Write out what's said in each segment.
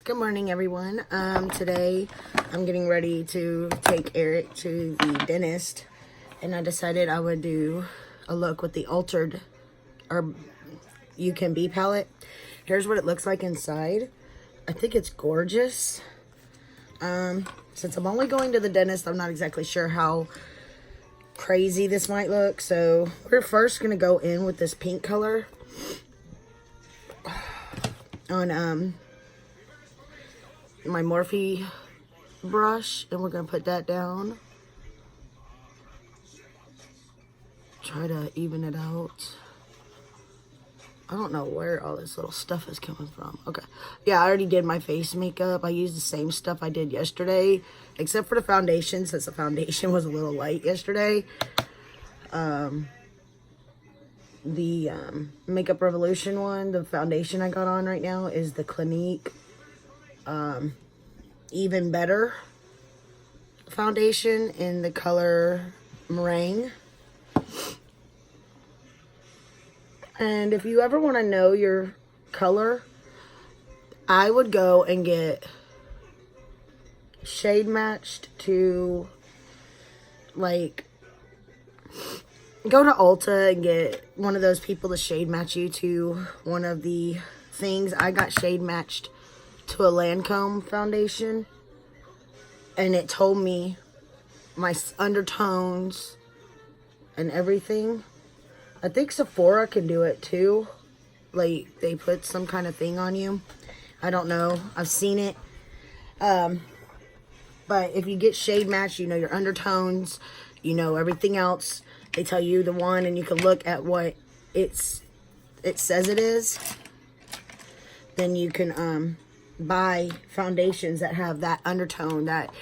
Good morning, everyone. Today I'm getting ready to take Eric to the dentist, and I decided I would do a look with the altered or Ucanbe palette. Here's what it looks like inside. I think it's gorgeous. Since I'm only going to the dentist, I'm not exactly sure how crazy this might look. So we're first gonna go in with this pink color on my Morphe brush, and we're gonna put that down. Try to even it out. I don't know where all this little stuff is coming from. Okay, yeah, I already did my face makeup. I used the same stuff I did yesterday, except for the foundation, since the foundation was a little light yesterday. The Makeup Revolution one, the foundation I got on right now is the Clinique Even Better foundation in the color Meringue. And if you ever want to know your color, I would go and get shade matched to, like, go to Ulta and get one of those people to shade match you to one of the things. I got shade matched to a Lancome foundation, and it told me my undertones and everything. I think Sephora can do it too. Like, they put some kind of thing on you. I don't know. I've seen it. But if you get shade matched, you know your undertones, you know everything else. They tell you the one, and you can look at what it says it is. Then you can buy foundations that have that undertone, that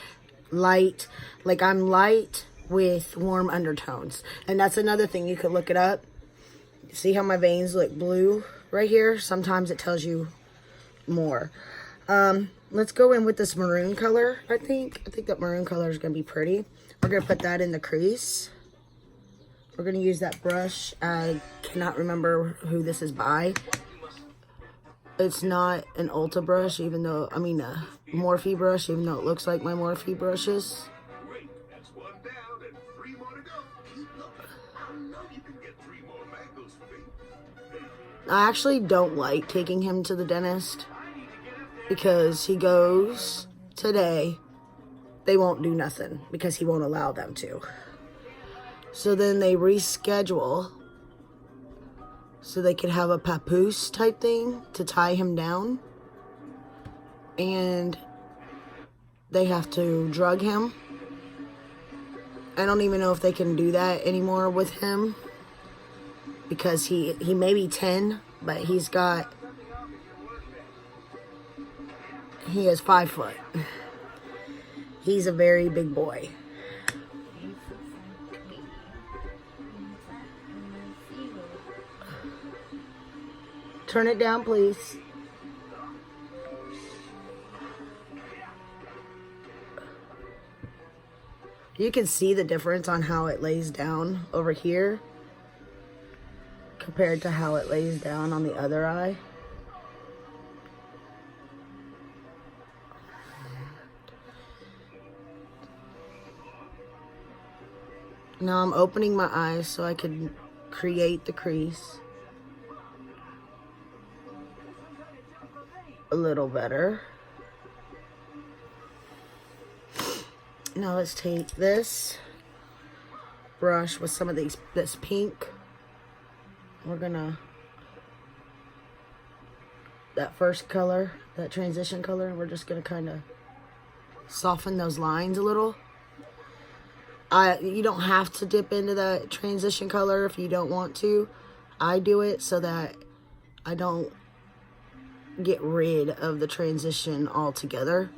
light. Like, I'm light with warm undertones, and that's another thing. You could look it up. See how my veins look blue right here? Sometimes it tells you more. Let's go in with this maroon color. I think that maroon color is gonna be pretty. We're gonna put that in the crease. We're gonna use that brush. I cannot remember who this is by. It's not an Ulta brush, even though, I mean a Morphe brush, even though it looks like my Morphe brushes. I actually don't like taking him to the dentist because he goes today. They won't do nothing because he won't allow them to. So then they reschedule so they could have a papoose type thing to tie him down. And they have to drug him. I don't even know if they can do that anymore with him, because he may be 10, but he is 5 foot. He's a very big boy. Turn it down, please. You can see the difference on how it lays down over here compared to how it lays down on the other eye. Now I'm opening my eyes so I can create the crease a little better. Now let's take this brush with some of this pink. We're gonna, that first color, that transition color, we're just gonna kind of soften those lines a little. You don't have to dip into that transition color if you don't want to. I do it so that I don't get rid of the transition altogether.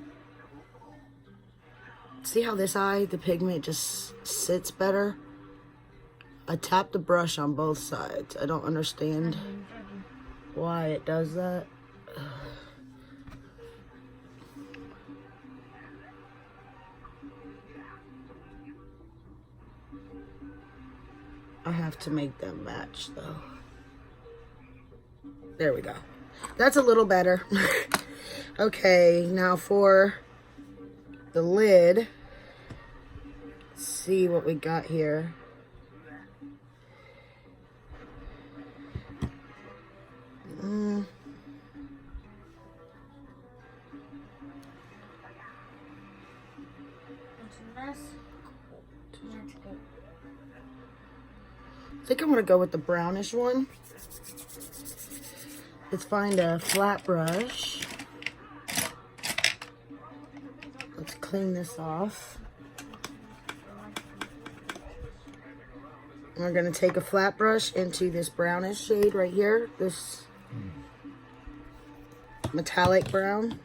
See how this eye, the pigment just sits better? I tap the brush on both sides. I don't understand why it does that. I have to make them match though. There we go. That's a little better. Okay, now for the lid. Let's see what we got here. I think I'm going to go with the brownish one. Let's find a flat brush. Let's clean this off. We're going to take a flat brush into this brownish shade right here. This metallic brown.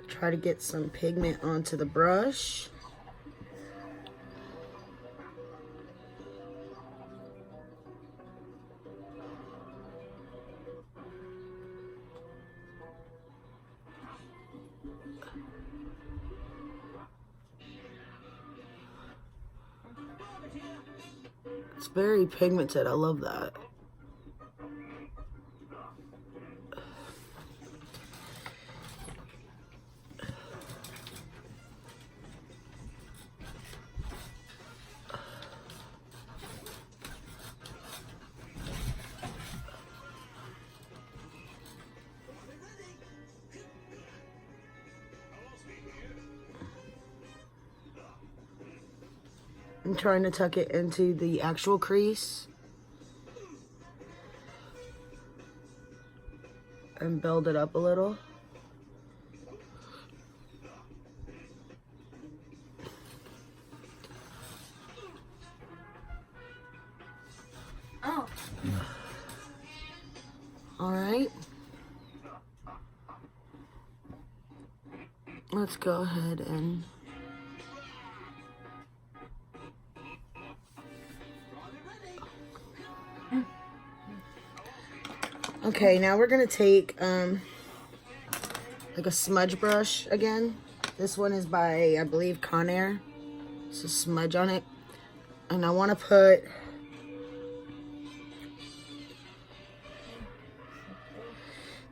Try to get some pigment onto the brush. It's very pigmented. I love that. I'm trying to tuck it into the actual crease and build it up a little. Oh. All right. Let's go ahead and okay, now we're gonna take like a smudge brush again. This one is by, I believe, Conair. It's a smudge on it. And I wanna put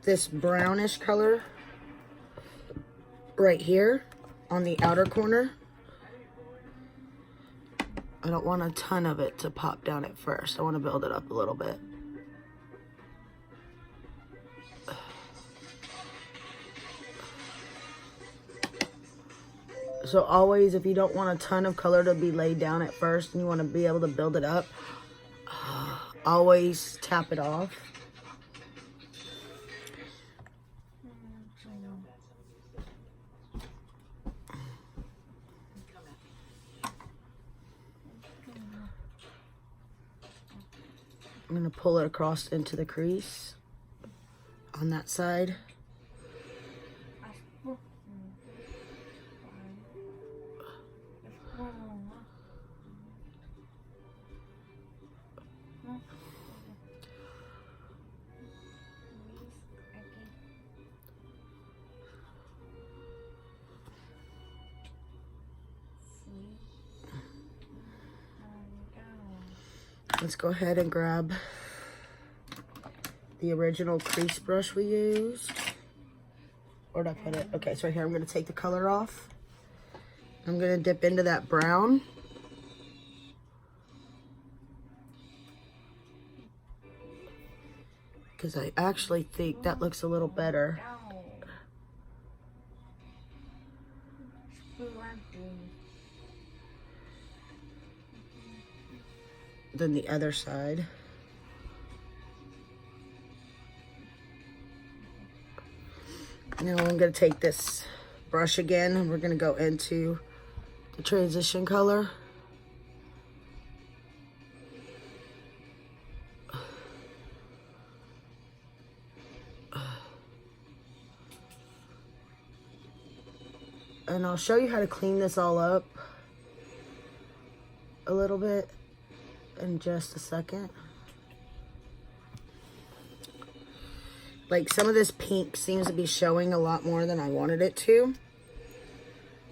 this brownish color right here on the outer corner. I don't want a ton of it to pop down at first. I wanna build it up a little bit. So always, if you don't want a ton of color to be laid down at first and you want to be able to build it up, always tap it off. I'm going to pull it across into the crease on that side. Let's go ahead and grab the original crease brush we used. Where'd I put it? Okay, it's right here. I'm going to take the color off. I'm going to dip into that brown. Because I actually think that looks a little better. Than the other side. Now I'm going to take this brush again and we're going to go into the transition color. And I'll show you how to clean this all up a little bit in just a second. Like, some of this pink seems to be showing a lot more than I wanted it to.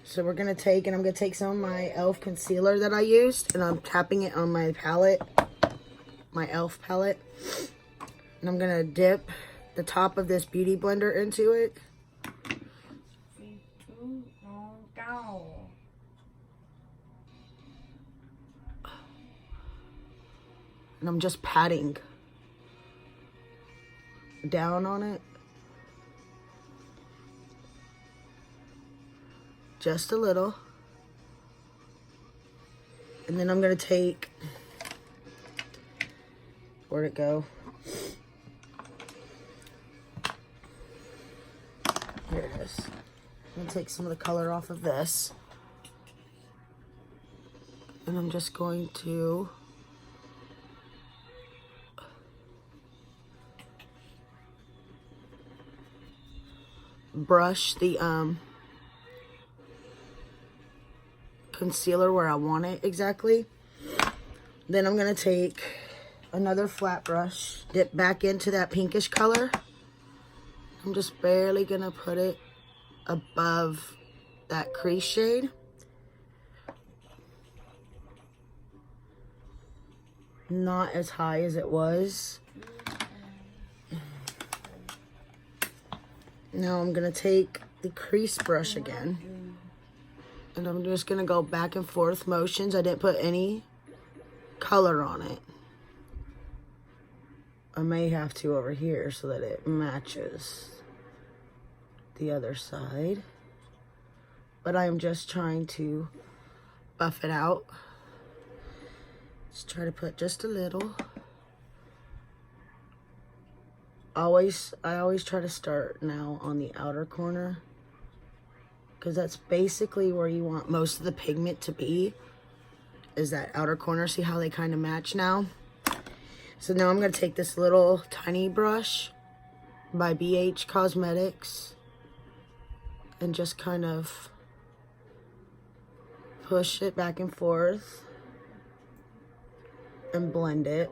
So we're going to take, and I'm going to take some of my e.l.f. concealer that I used, and I'm tapping it on my palette, my e.l.f. palette. And I'm gonna dip the top of this beauty blender into it. And I'm just patting down on it. Just a little. And then I'm gonna take, where'd it go? Here it is. I'm gonna take some of the color off of this. And I'm just going to brush the concealer where I want it exactly. Then I'm gonna take another flat brush, dip back into that pinkish color. I'm just barely gonna put it above that crease shade. Not as high as it was. Now I'm gonna take the crease brush again, and I'm just gonna go back and forth motions. I didn't put any color on it. I may have to over here so that it matches the other side. But I am just trying to buff it out. Just try to put just a little. I always try to start now on the outer corner, because that's basically where you want most of the pigment to be, is that outer corner. See how they kind of match now? So now I'm going to take this little tiny brush by Pur Cosmetics and just kind of push it back and forth and blend it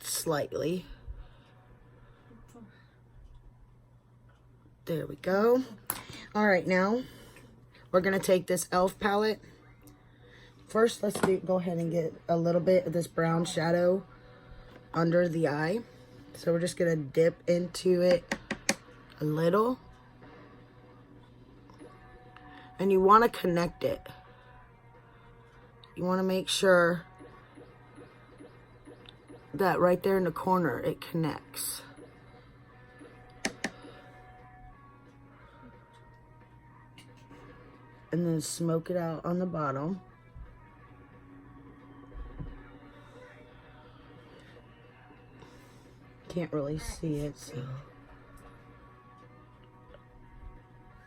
slightly. There we go. All right, now we're gonna take this e.l.f. palette. First, let's go ahead and get a little bit of this brown shadow under the eye. So we're just gonna dip into it a little, and you want to connect it. You want to make sure that right there in the corner it connects. And then smoke it out on the bottom. Can't really see it, so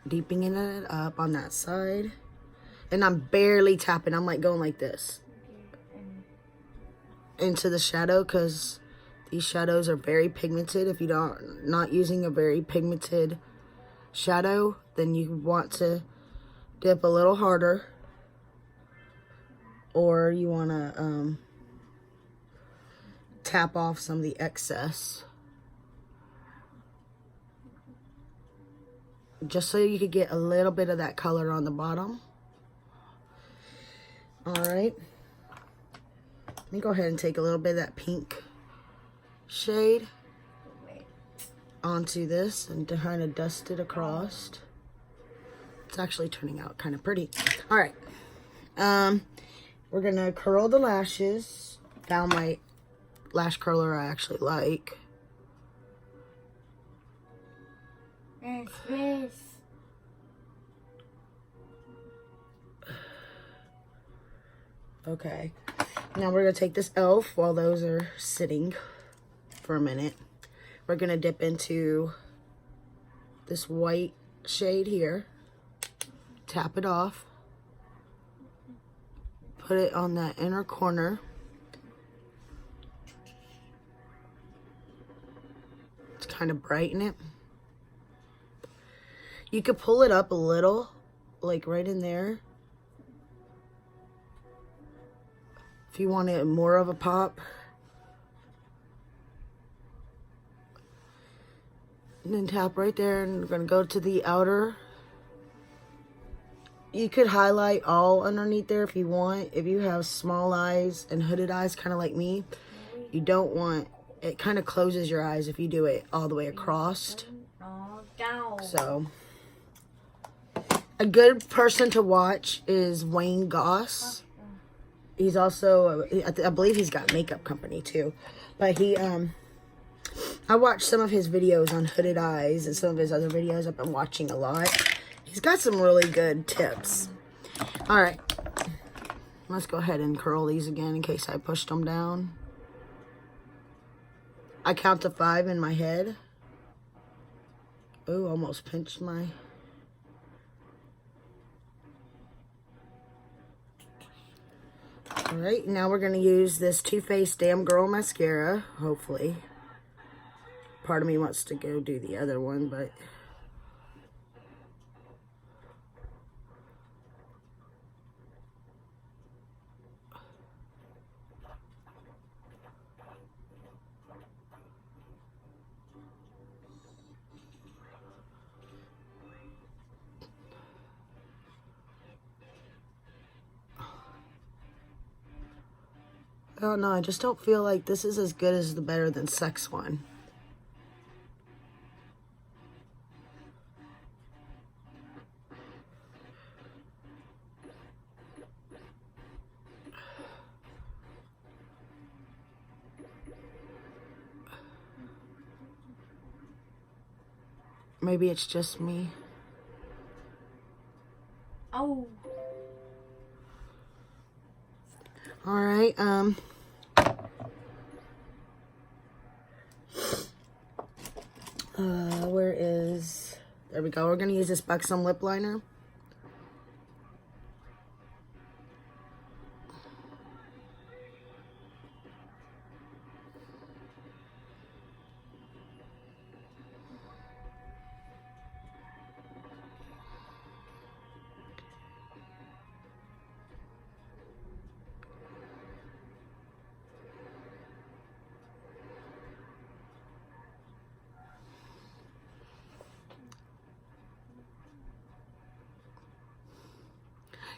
deepening it up on that side. And I'm barely tapping. I'm like going like this into the shadow, because these shadows are very pigmented. If you're not using a very pigmented shadow, then you want to dip a little harder, or you want to tap off some of the excess, just so you could get a little bit of that color on the bottom. All right, let me go ahead and take a little bit of that pink shade onto this and to kind of dust it across. It's actually turning out kind of pretty. All right, we're gonna curl the lashes down. My lash curler I actually like. Yes. Okay, now we're gonna take this e.l.f. while those are sitting for a minute. We're gonna dip into this white shade here, tap it off, put it on that inner corner. To kind of brighten it. You could pull it up a little, like right in there, if you wanted more of a pop. And then tap right there, and we're gonna go to the outer You could highlight all underneath there if you want. If you have small eyes and hooded eyes, kind of like me, you don't want, it kind of closes your eyes if you do it all the way across. So, a good person to watch is Wayne Goss. He's also, I believe he's got a makeup company too. But I watched some of his videos on hooded eyes and some of his other videos I've been watching a lot. He's got some really good tips. All right, let's go ahead and curl these again in case I pushed them down. I count to 5 in my head. Ooh, almost pinched my... All right, now we're going to use this Too Faced Damn Girl mascara, hopefully. Part of me wants to go do the other one, but... I don't know, I just don't feel like this is as good as the Better Than Sex one. Maybe it's just me. Oh. All right, where is, there we go. We're gonna use this Buxom lip liner.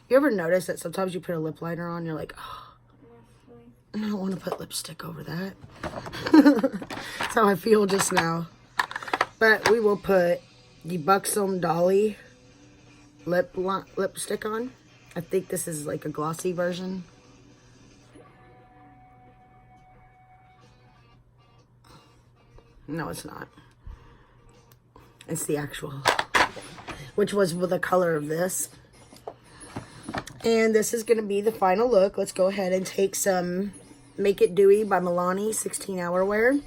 You ever notice that sometimes you put a lip liner on, you're like, oh, I don't want to put lipstick over that. That's how I feel just now. But we will put the Buxom Dolly lipstick on. I think this is like a glossy version. No, it's not. It's the actual, which was with the color of this. And this is going to be the final look. Let's go ahead and take some Make It Dewy by Milani 16 Hour Wear.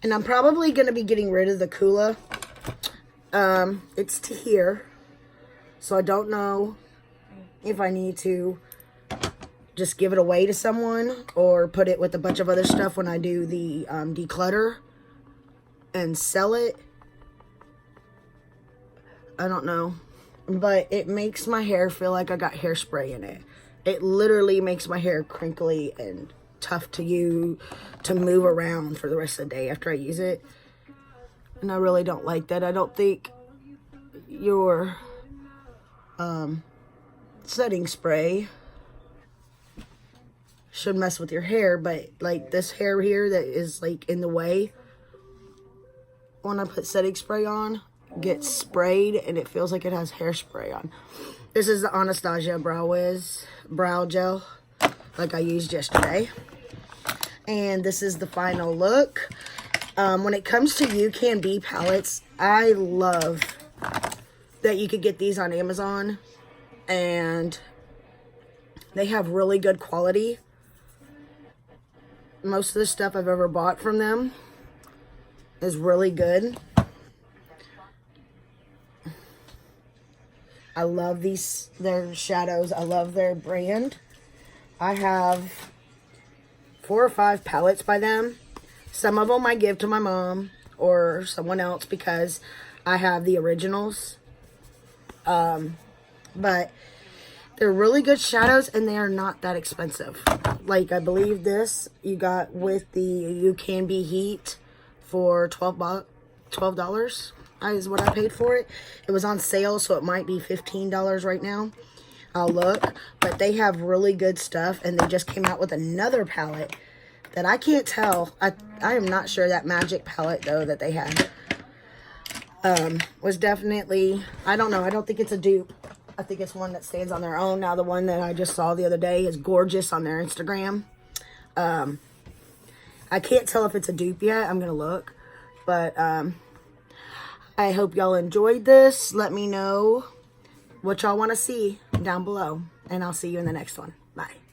And I'm probably going to be getting rid of the Coola. It's to here. So I don't know if I need to just give it away to someone or put it with a bunch of other stuff when I do the declutter and sell it. I don't know, but it makes my hair feel like I got hairspray in it. It literally makes my hair crinkly and tough to move around for the rest of the day after I use it. And I really don't like that. I don't think your setting spray should mess with your hair, but like this hair here that is like in the way, when I put setting spray on, gets sprayed and it feels like it has hairspray on. This is the Anastasia Brow Wiz brow gel like I used yesterday. And this is the final look. When it comes to Ucanbe palettes, I love that you could get these on Amazon and they have really good quality. Most of the stuff I've ever bought from them is really good. I love their shadows. I love their brand. I have 4 or 5 palettes by them. Some of them I give to my mom or someone else because I have the originals. But They're really good shadows, and they are not that expensive. Like, I believe this you got with the Ucanbe Heat for $12 is what I paid for it. It was on sale, so it might be $15 right now. I'll look. But they have really good stuff, and they just came out with another palette that I can't tell. I am not sure that magic palette, though, that they had was definitely, I don't know. I don't think it's a dupe. I think it's one that stands on their own. Now, the one that I just saw the other day is gorgeous on their Instagram. I can't tell if it's a dupe yet. I'm going to look. But I hope y'all enjoyed this. Let me know what y'all want to see down below. And I'll see you in the next one. Bye.